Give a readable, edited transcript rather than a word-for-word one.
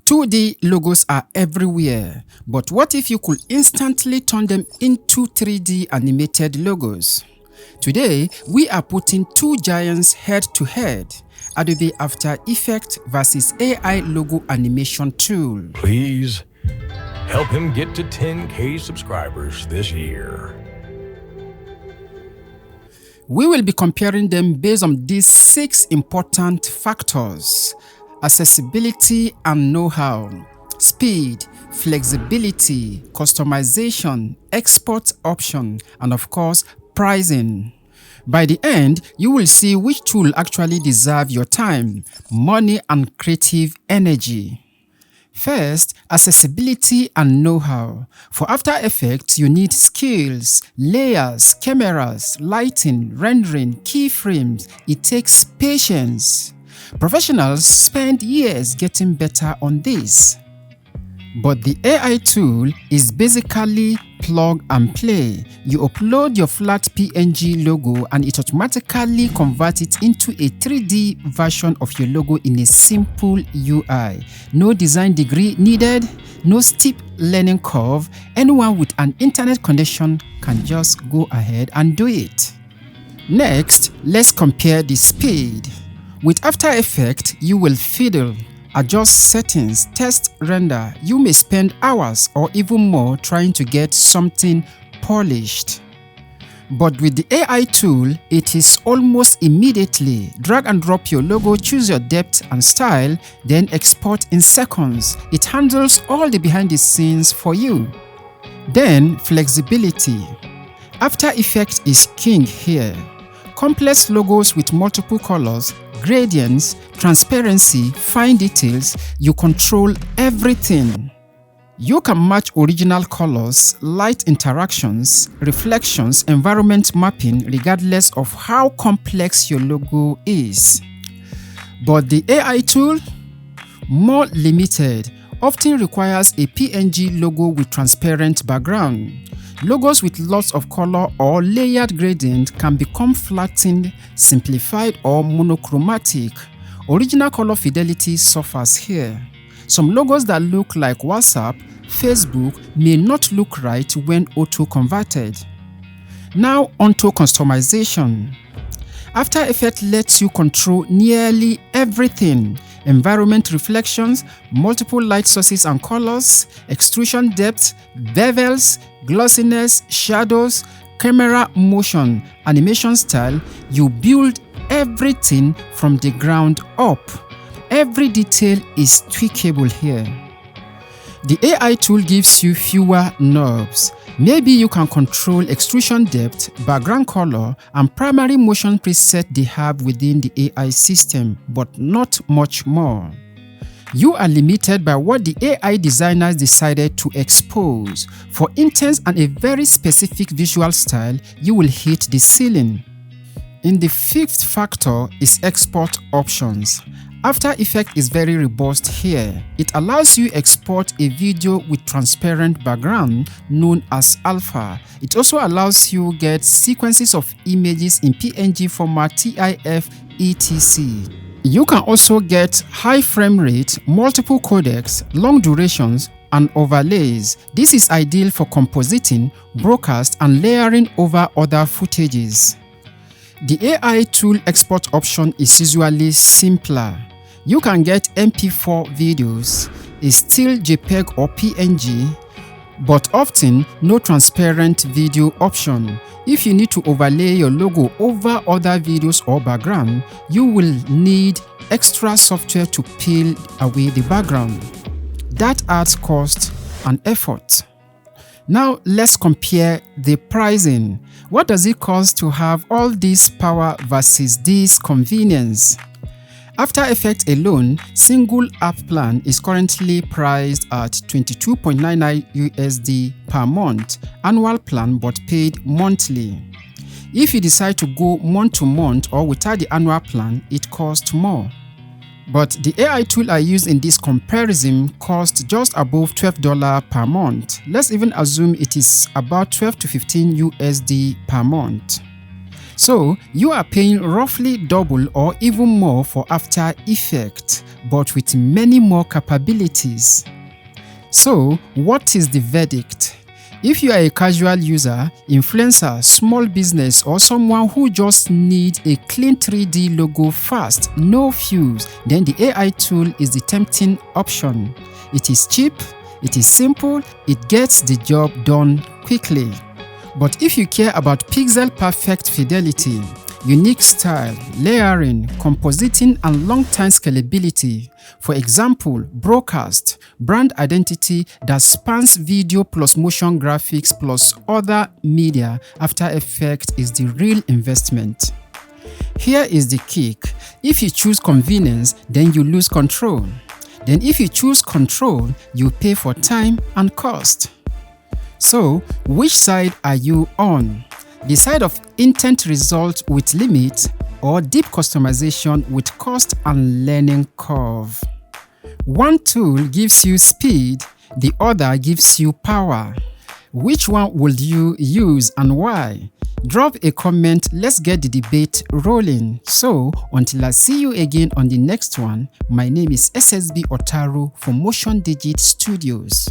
2D logos are everywhere, but what if you could instantly turn them into 3D animated logos? Today, we are putting two giants head to head, Adobe After Effects versus AI logo animation tool. Please help him get to 10K subscribers this year. We will be comparing them based on these 6 important factors: accessibility and know-how, speed, flexibility, customization, export option, and of course, pricing. By the end, you will see which tool actually deserves your time, money, and creative energy. First, accessibility and know-how. For After Effects, you need skills, layers, cameras, lighting, rendering, keyframes. It takes patience. Professionals spend years getting better on this. But the AI tool is basically plug and play. You upload your flat PNG logo and it automatically converts it into a 3D version of your logo in a simple UI. No design degree needed, no steep learning curve. Anyone with an internet connection can just go ahead and do it. Next, let's compare the speed. With After Effects, you will fiddle, adjust settings, test, render. You may spend hours or even more trying to get something polished. But with the AI tool, it is almost immediately. Drag and drop your logo, choose your depth and style, then export in seconds. It handles all the behind the scenes for you. Then flexibility. After Effects is king here. Complex logos with multiple colors, gradients, transparency, fine details, you control everything. You can match original colors, light interactions, reflections, environment mapping regardless of how complex your logo is. But the AI tool? More limited, often requires a PNG logo with transparent background. Logos with lots of color or layered gradient can become flattened, simplified, or monochromatic. Original color fidelity suffers here. Some logos that look like WhatsApp, Facebook may not look right when auto-converted. Now onto customization. After Effects lets you control nearly everything: environment reflections, multiple light sources and colors, extrusion depth, bevels, glossiness, shadows, camera motion, animation style. You build everything from the ground up. Every detail is tweakable here. The AI tool gives you fewer knobs. Maybe you can control extrusion depth, background color, and primary motion preset they have within the AI system, but not much more. You are limited by what the AI designers decided to expose. For intense and a very specific visual style, you will hit the ceiling. In the 5th factor is export options. After Effects is very robust here. It allows you export a video with transparent background known as alpha. It also allows you get sequences of images in PNG format, TIFF, etc. You can also get high frame rate, multiple codecs, long durations, and overlays. This is ideal for compositing, broadcast, and layering over other footages. The AI tool export option is usually simpler. You can get MP4 videos, a still JPEG or PNG, but often no transparent video option. If you need to overlay your logo over other videos or background, you will need extra software to peel away the background. That adds cost and effort. Now let's compare the pricing. What does it cost to have all this power versus this convenience? After Effects alone, single app plan is currently priced at $22.99 USD per month, annual plan but paid monthly. If you decide to go month to month or without the annual plan, it costs more. But the AI tool I use in this comparison costs just above $12 per month. Let's even assume it is about 12 to 15 USD per month. So you are paying roughly double or even more for After Effects, but with many more capabilities. So, what is the verdict? If you are a casual user, influencer, small business, or someone who just needs a clean 3D logo fast, no fuse, then the AI tool is the tempting option. It is cheap, it is simple, it gets the job done quickly. But if you care about pixel-perfect fidelity, unique style, layering, compositing, and long-time scalability, for example, broadcast, brand identity that spans video plus motion graphics plus other media, After Effects is the real investment. Here is the kick. If you choose convenience, then you lose control. Then if you choose control, you pay for time and cost. So, which side are you on? The side of intent result with limit, or deep customization with cost and learning curve? One tool gives you speed, the other gives you power. Which one will you use and why? Drop a comment, let's get the debate rolling. So, until I see you again on the next one, my name is SSB Otaru from MotionDigit Studios.